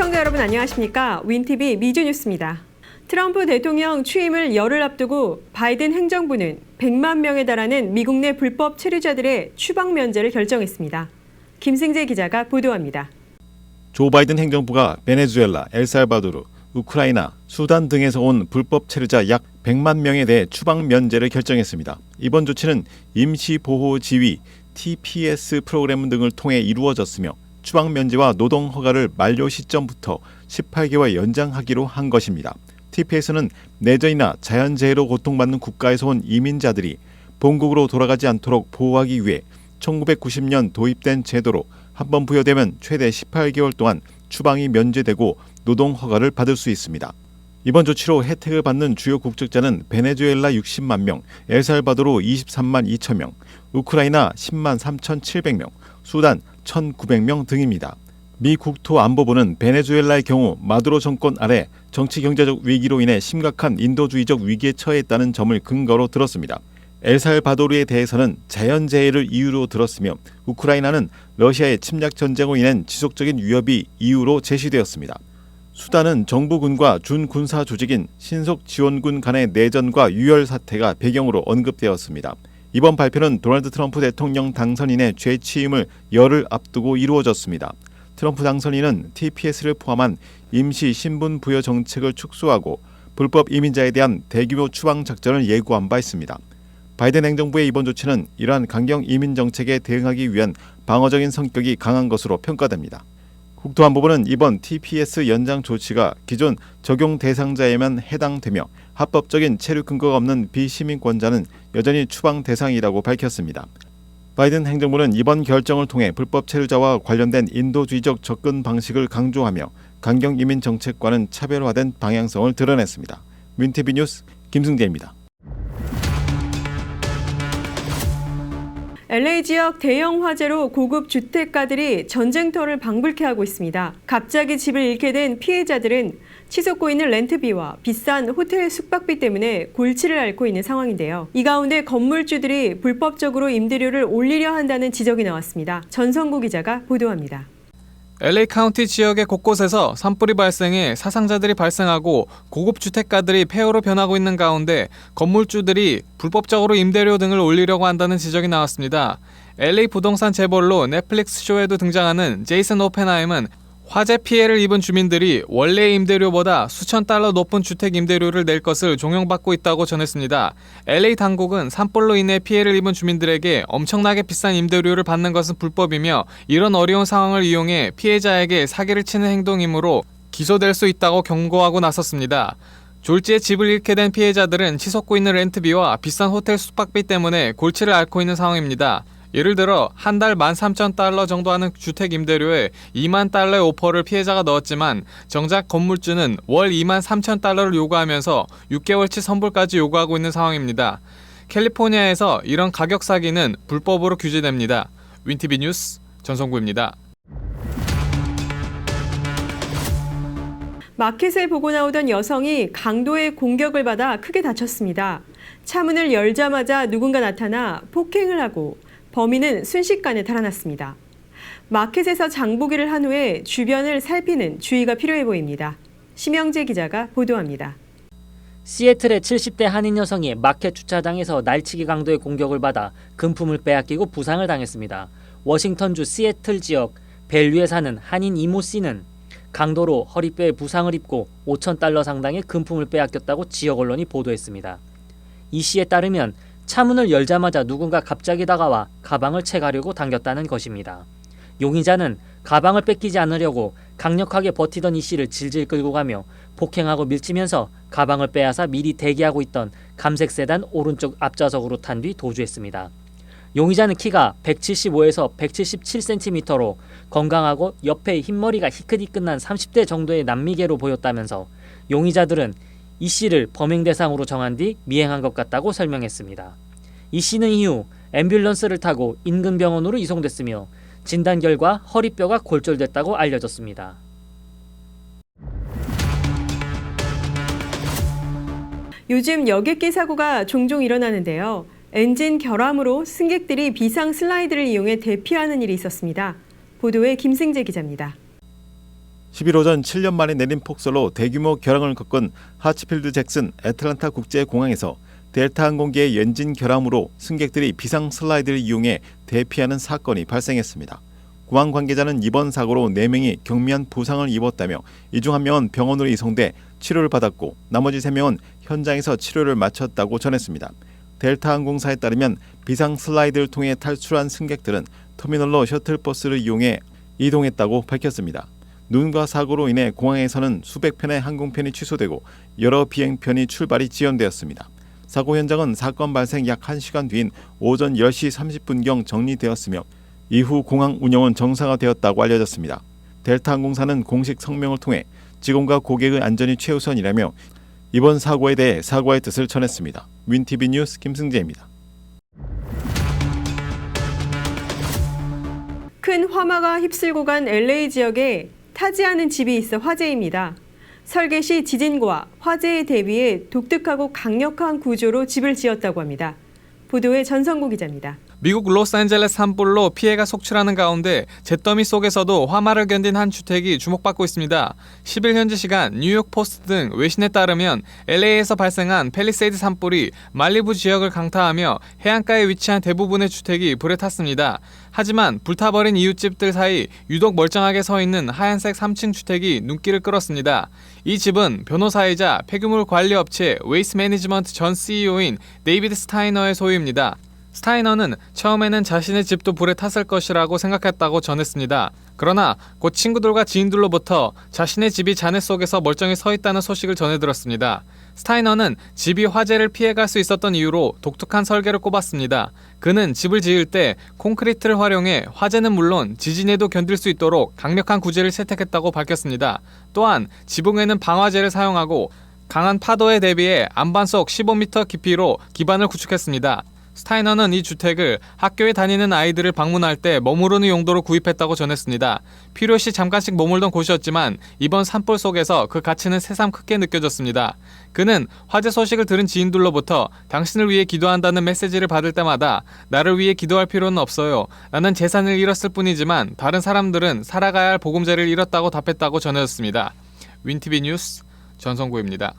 시청자 여러분 안녕하십니까? 윈TV 미주뉴스입니다. 트럼프 대통령 취임을 열흘 앞두고 바이든 행정부는 100만 명에 달하는 미국 내 불법 체류자들의 추방 면제를 결정했습니다. 김승재 기자가 보도합니다. 조 바이든 행정부가 베네수엘라, 엘살바도르, 우크라이나, 수단 등에서 온 불법 체류자 약 100만 명에 대해 추방 면제를 결정했습니다. 이번 조치는 임시보호지위 TPS 프로그램 등을 통해 이루어졌으며 추방 면제와 노동 허가를 만료 시점부터 18개월 연장하기로 한 것입니다. TPS는 내전이나 자연재해로 고통받는 국가에서 온 이민자들이 본국으로 돌아가지 않도록 보호하기 위해 1990년 도입된 제도로 한번 부여되면 최대 18개월 동안 추방이 면제되고 노동 허가를 받을 수 있습니다. 이번 조치로 혜택을 받는 주요 국적자는 베네수엘라 60만 명, 엘살바도르 23만 2천 명, 우크라이나 10만 3,700명, 수단 1,900명 등입니다. 미 국토안보부는 베네수엘라의 경우 마두로 정권 아래 정치 경제적 위기로 인해 심각한 인도주의적 위기에 처했다는 점을 근거로 들었습니다. 엘살바도르에 대해서는 자연재해를 이유로 들었으며 우크라이나는 러시아의 침략 전쟁으로 인한 지속적인 위협이 이유로 제시되었습니다. 수단은 정부군과 준군사 조직인 신속지원군 간의 내전과 유혈 사태가 배경으로 언급되었습니다. 이번 발표는 도널드 트럼프 대통령 당선인의 재취임을 열흘 앞두고 이루어졌습니다. 트럼프 당선인은 TPS를 포함한 임시 신분 부여 정책을 축소하고 불법 이민자에 대한 대규모 추방 작전을 예고한 바 있습니다. 바이든 행정부의 이번 조치는 이러한 강경 이민 정책에 대응하기 위한 방어적인 성격이 강한 것으로 평가됩니다. 국토안보부는 이번 TPS 연장 조치가 기존 적용 대상자에만 해당되며 합법적인 체류 근거가 없는 비시민권자는 여전히 추방 대상이라고 밝혔습니다. 바이든 행정부는 이번 결정을 통해 불법 체류자와 관련된 인도주의적 접근 방식을 강조하며 강경 이민 정책과는 차별화된 방향성을 드러냈습니다. 윈TV 뉴스 김승재입니다. LA 지역 대형 화재로 고급 주택가들이 전쟁터를 방불케 하고 있습니다. 갑자기 집을 잃게 된 피해자들은 치솟고 있는 렌트비와 비싼 호텔 숙박비 때문에 골치를 앓고 있는 상황인데요. 이 가운데 건물주들이 불법적으로 임대료를 올리려 한다는 지적이 나왔습니다. 전성구 기자가 보도합니다. LA 카운티 지역의 곳곳에서 산불이 발생해 사상자들이 발생하고 고급 주택가들이 폐허로 변하고 있는 가운데 건물주들이 불법적으로 임대료 등을 올리려고 한다는 지적이 나왔습니다. LA 부동산 재벌로 넷플릭스 쇼에도 등장하는 제이슨 오펜하임은 화재 피해를 입은 주민들이 원래의 임대료보다 수천 달러 높은 주택 임대료를 낼 것을 종용받고 있다고 전했습니다. LA 당국은 산불로 인해 피해를 입은 주민들에게 엄청나게 비싼 임대료를 받는 것은 불법이며 이런 어려운 상황을 이용해 피해자에게 사기를 치는 행동이므로 기소될 수 있다고 경고하고 나섰습니다. 졸지에 집을 잃게 된 피해자들은 치솟고 있는 렌트비와 비싼 호텔 숙박비 때문에 골치를 앓고 있는 상황입니다. 예를 들어 한 달 13,000달러 정도 하는 주택 임대료에 2만 달러의 오퍼를 피해자가 넣었지만 정작 건물주는 월 2만 3,000달러를 요구하면서 6개월치 선불까지 요구하고 있는 상황입니다. 캘리포니아에서 이런 가격 사기는 불법으로 규제됩니다. 윈TV 뉴스 전성구입니다. 마켓을 보고 나오던 여성이 강도의 공격을 받아 크게 다쳤습니다. 차문을 열자마자 누군가 나타나 폭행을 하고 범인은 순식간에 달아났습니다. 마켓에서 장보기를 한 후에 주변을 살피는 주의가 필요해 보입니다. 심영재 기자가 보도합니다. 시애틀의 70대 한인 여성이 마켓 주차장에서 날치기 강도의 공격을 받아 금품을 빼앗기고 부상을 당했습니다. 워싱턴주 시애틀 지역 벨류에 사는 한인 이모 씨는 강도로 허리뼈에 부상을 입고 5,000달러 상당의 금품을 빼앗겼다고 지역 언론이 보도했습니다. 이 씨에 따르면 차문을 열자마자 누군가 갑자기 다가와 가방을 채가려고 당겼다는 것입니다. 용의자는 가방을 뺏기지 않으려고 강력하게 버티던 이 씨를 질질 끌고 가며 폭행하고 밀치면서 가방을 빼앗아 미리 대기하고 있던 감색 세단 오른쪽 앞좌석으로 탄 뒤 도주했습니다. 용의자는 키가 175에서 177cm로 건강하고 옆에 흰머리가 희끗희끗한 30대 정도의 남미계로 보였다면서 용의자들은 이 씨를 범행 대상으로 정한 뒤 미행한 것 같다고 설명했습니다. 이 씨는 이후 앰뷸런스를 타고 인근 병원으로 이송됐으며 진단 결과 허리뼈가 골절됐다고 알려졌습니다. 요즘 여객기 사고가 종종 일어나는데요. 엔진 결함으로 승객들이 비상 슬라이드를 이용해 대피하는 일이 있었습니다. 보도에 김승재 기자입니다. 10일 오전 7년 만에 내린 폭설로 대규모 결항을 겪은 하츠필드 잭슨 애틀란타 국제공항에서 델타 항공기의 엔진 결함으로 승객들이 비상 슬라이드를 이용해 대피하는 사건이 발생했습니다. 공항 관계자는 이번 사고로 4명이 경미한 부상을 입었다며 이 중 1명은 병원으로 이송돼 치료를 받았고 나머지 3명은 현장에서 치료를 마쳤다고 전했습니다. 델타 항공사에 따르면 비상 슬라이드를 통해 탈출한 승객들은 터미널로 셔틀버스를 이용해 이동했다고 밝혔습니다. 눈과 사고로 인해 공항에서는 수백 편의 항공편이 취소되고 여러 비행편이 출발이 지연되었습니다. 사고 현장은 사건 발생 약 1시간 뒤인 오전 10시 30분경 정리되었으며 이후 공항 운영은 정상화되었다고 알려졌습니다. 델타 항공사는 공식 성명을 통해 직원과 고객의 안전이 최우선이라며 이번 사고에 대해 사과의 뜻을 전했습니다. 윈TV 뉴스 김승재입니다. 큰 화마가 휩쓸고 간 LA 지역에 타지 않은 집이 있어 화제입니다. 설계 시 지진과 화재에 대비해 독특하고 강력한 구조로 집을 지었다고 합니다. 보도에 전성구 기자입니다. 미국 로스앤젤레스 산불로 피해가 속출하는 가운데 잿더미 속에서도 화마를 견딘 한 주택이 주목받고 있습니다. 10일 현지 시간 뉴욕 포스트 등 외신에 따르면 LA에서 발생한 팰리세이드 산불이 말리부 지역을 강타하며 해안가에 위치한 대부분의 주택이 불에 탔습니다. 하지만 불타버린 이웃집들 사이 유독 멀쩡하게 서 있는 하얀색 3층 주택이 눈길을 끌었습니다. 이 집은 변호사이자 폐기물 관리 업체 웨이스 매니지먼트 전 CEO인 데이비드 스타이너의 소유입니다. 스타이너는 처음에는 자신의 집도 불에 탔을 것이라고 생각했다고 전했습니다. 그러나 곧 친구들과 지인들로부터 자신의 집이 잔해 속에서 멀쩡히 서 있다는 소식을 전해 들었습니다. 스타이너는 집이 화재를 피해갈 수 있었던 이유로 독특한 설계를 꼽았습니다. 그는 집을 지을 때 콘크리트를 활용해 화재는 물론 지진에도 견딜 수 있도록 강력한 구조를 채택했다고 밝혔습니다. 또한 지붕에는 방화제를 사용하고 강한 파도에 대비해 안반속 15m 깊이로 기반을 구축했습니다. 스타이너는 이 주택을 학교에 다니는 아이들을 방문할 때 머무르는 용도로 구입했다고 전했습니다. 필요시 잠깐씩 머물던 곳이었지만 이번 산불 속에서 그 가치는 새삼 크게 느껴졌습니다. 그는 화재 소식을 들은 지인들로부터 당신을 위해 기도한다는 메시지를 받을 때마다 나를 위해 기도할 필요는 없어요. 나는 재산을 잃었을 뿐이지만 다른 사람들은 살아가야 할 보금자리를 잃었다고 답했다고 전해졌습니다. 윈TV 뉴스 전성구입니다.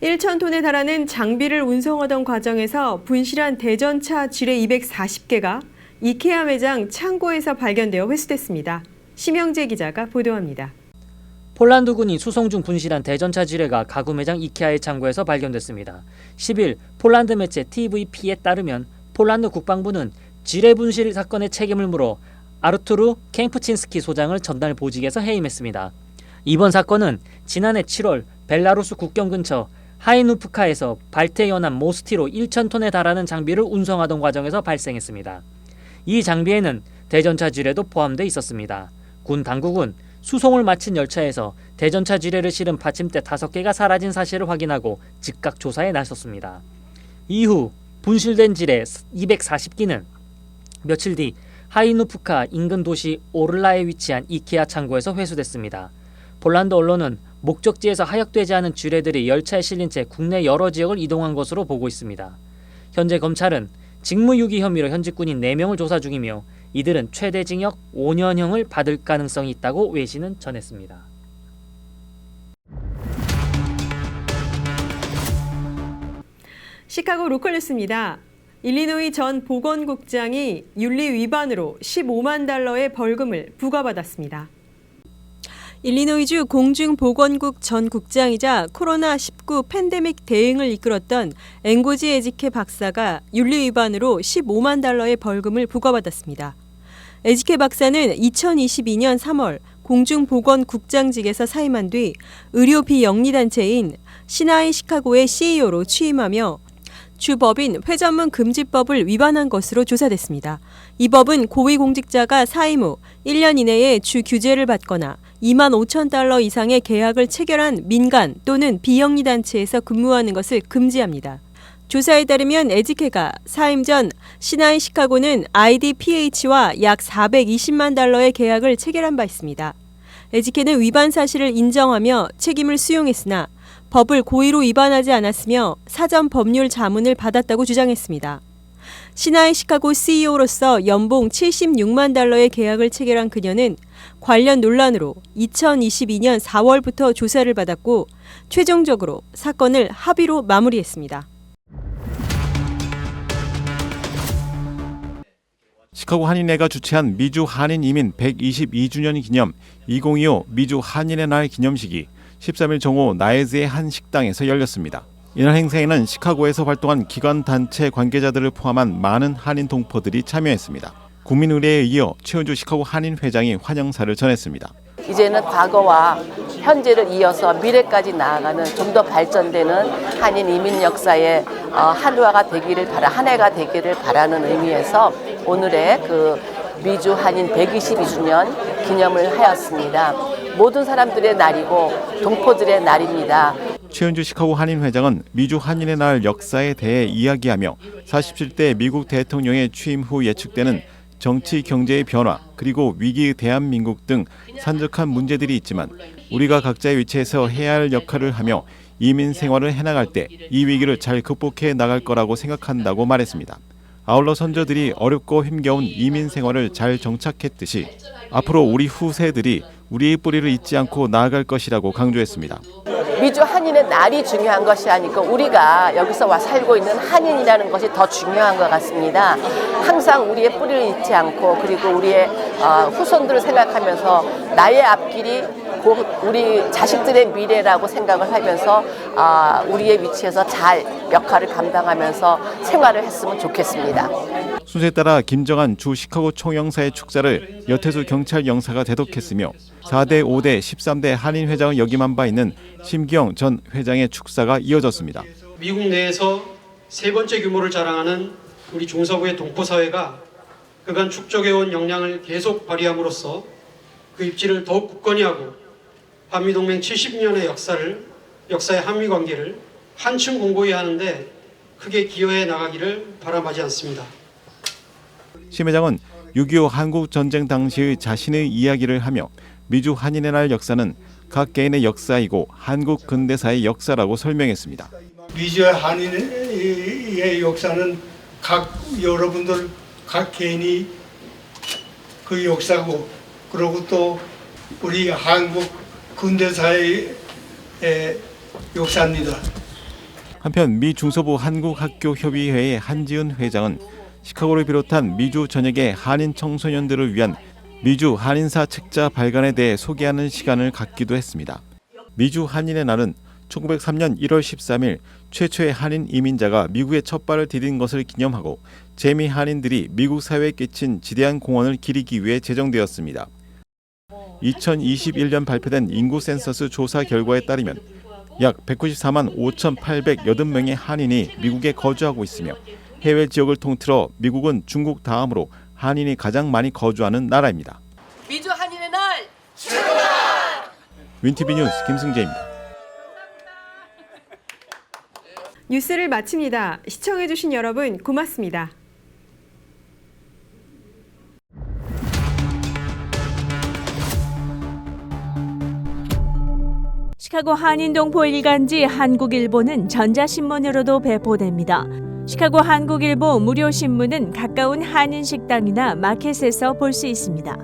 1,000톤에 달하는 장비를 운송하던 과정에서 분실한 대전차 지뢰 240개가 이케아 매장 창고에서 발견되어 회수됐습니다. 심영재 기자가 보도합니다. 폴란드군이 수송 중 분실한 대전차 지뢰가 가구 매장 이케아의 창고에서 발견됐습니다. 10일 폴란드 매체 TVP에 따르면 폴란드 국방부는 지뢰 분실 사건의 책임을 물어 아르투르 켕프친스키 소장을 전날 보직에서 해임했습니다. 이번 사건은 지난해 7월 벨라루스 국경 근처 하이누프카에서 발트해연한 모스티로 1,000톤에 달하는 장비를 운송하던 과정에서 발생했습니다. 이 장비에는 대전차 지뢰도 포함되어 있었습니다. 군 당국은 수송을 마친 열차에서 대전차 지뢰를 실은 받침대 5개가 사라진 사실을 확인하고 즉각 조사에 나섰습니다. 이후 분실된 지뢰 240기는 며칠 뒤 하이누프카 인근 도시 오를라에 위치한 이케아 창고에서 회수됐습니다. 폴란드 언론은 목적지에서 하역되지 않은 지뢰들이 열차에 실린 채 국내 여러 지역을 이동한 것으로 보고 있습니다. 현재 검찰은 직무유기 혐의로 현직 군인 4명을 조사 중이며 이들은 최대 징역 5년형을 받을 가능성이 있다고 외신은 전했습니다. 시카고 로컬 뉴스입니다. 일리노이 전 보건국장이 윤리 위반으로 15만 달러의 벌금을 부과받았습니다. 일리노이주 공중보건국 전 국장이자 코로나19 팬데믹 대응을 이끌었던 앵고지 에지케 박사가 윤리 위반으로 15만 달러의 벌금을 부과받았습니다. 에지케 박사는 2022년 3월 공중보건국장직에서 사임한 뒤 의료 비영리단체인 시나이 시카고의 CEO로 취임하며 주법인 회전문 금지법을 위반한 것으로 조사됐습니다. 이 법은 고위공직자가 사임 후 1년 이내에 주 규제를 받거나 2만 5천 달러 이상의 계약을 체결한 민간 또는 비영리 단체에서 근무하는 것을 금지합니다. 조사에 따르면 에지케가 사임 전 시나이 시카고는 IDPH와 약 420만 달러의 계약을 체결한 바 있습니다. 에지케는 위반 사실을 인정하며 책임을 수용했으나 법을 고의로 위반하지 않았으며 사전 법률 자문을 받았다고 주장했습니다. 신화의 시카고 CEO로서 연봉 76만 달러의 계약을 체결한 그녀는 관련 논란으로 2022년 4월부터 조사를 받았고 최종적으로 사건을 합의로 마무리했습니다. 시카고 한인회가 주최한 미주 한인 이민 122주년 기념 2025 미주 한인의 날 기념식이 13일 정오 나에즈의 한 식당에서 열렸습니다. 이날 행사에는 시카고에서 활동한 기관 단체 관계자들을 포함한 많은 한인 동포들이 참여했습니다. 국민의례에 이어 최은주 시카고 한인 회장이 환영사를 전했습니다. 이제는 과거와 현재를 이어서 미래까지 나아가는 좀 더 발전되는 한인 이민 역사의 한화가 되기를 한 해가 되기를 바라는 의미에서 오늘의 그 미주 한인 122주년 기념을 하였습니다. 모든 사람들의 날이고 동포들의 날입니다. 최은주 시카고 한인 회장은 미주 한인의 날 역사에 대해 이야기하며 47대 미국 대통령의 취임 후 예측되는 정치 경제의 변화 그리고 위기의 대한민국 등 산적한 문제들이 있지만 우리가 각자의 위치에서 해야 할 역할을 하며 이민 생활을 해나갈 때 이 위기를 잘 극복해 나갈 거라고 생각한다고 말했습니다. 아울러 선조들이 어렵고 힘겨운 이민 생활을 잘 정착했듯이 앞으로 우리 후세들이 우리의 뿌리를 잊지 않고 나아갈 것이라고 강조했습니다. 미주 한인의 날이 중요한 것이 아니고 우리가 여기서 와 살고 있는 한인이라는 것이 더 중요한 것 같습니다. 항상 우리의 뿌리를 잊지 않고 그리고 우리의 후손들을 생각하면서 나의 앞길이 곧 우리 자식들의 미래라고 생각을 하면서 우리의 위치에서 잘 역할을 감당하면서 생활을 했으면 좋겠습니다. 순서에 따라 김정한 주 시카고 총영사의 축사를 여태수 경찰 영사가 대독했으며 4대, 5대, 13대 한인 회장을 역임한 바 있는 심기영 전 회장의 축사가 이어졌습니다. 미국 내에서 세 번째 규모를 자랑하는 우리 중서부의 동포사회가 그간 축적해온 역량을 계속 발휘함으로써 그 입지를 더욱 굳건히 하고 한미동맹 70년의 역사의 한미관계를 한층 공고히 하는데 크게 기여해 나가기를 바람하지 않습니다. 심 회장은 6.25 한국전쟁 당시의 자신의 이야기를 하며 미주 한인의 날 역사는 각 개인의 역사이고 한국 근대사의 역사라고 설명했습니다. 미주 한인의 역사는 여러분들 각 개인이 그 역사고 그리고 또 우리 한국 근대사의 역사입니다. 한편 미 중서부 한국학교협의회의 한지은 회장은 시카고를 비롯한 미주 전역의 한인 청소년들을 위한 미주 한인사 책자 발간에 대해 소개하는 시간을 갖기도 했습니다. 미주 한인의 날은 1903년 1월 13일 최초의 한인 이민자가 미국에 첫 발을 디딘 것을 기념하고 재미 한인들이 미국 사회에 끼친 지대한 공헌을 기리기 위해 제정되었습니다. 2021년 발표된 인구 센서스 조사 결과에 따르면 약 194만 5,880명의 한인이 미국에 거주하고 있으며 해외 지역을 통틀어 미국은 중국 다음으로 한인이 가장 많이 거주하는 나라입니다. 미주 한인의 날 윈티비 뉴스 김승재입니다. 뉴스를 마칩니다. 시청해주신 여러분 고맙습니다. 시카고 한인동포 일간지 한국일보는 전자신문으로도 배포됩니다. 시카고 한국일보 무료 신문은 가까운 한인 식당이나 마켓에서 볼 수 있습니다.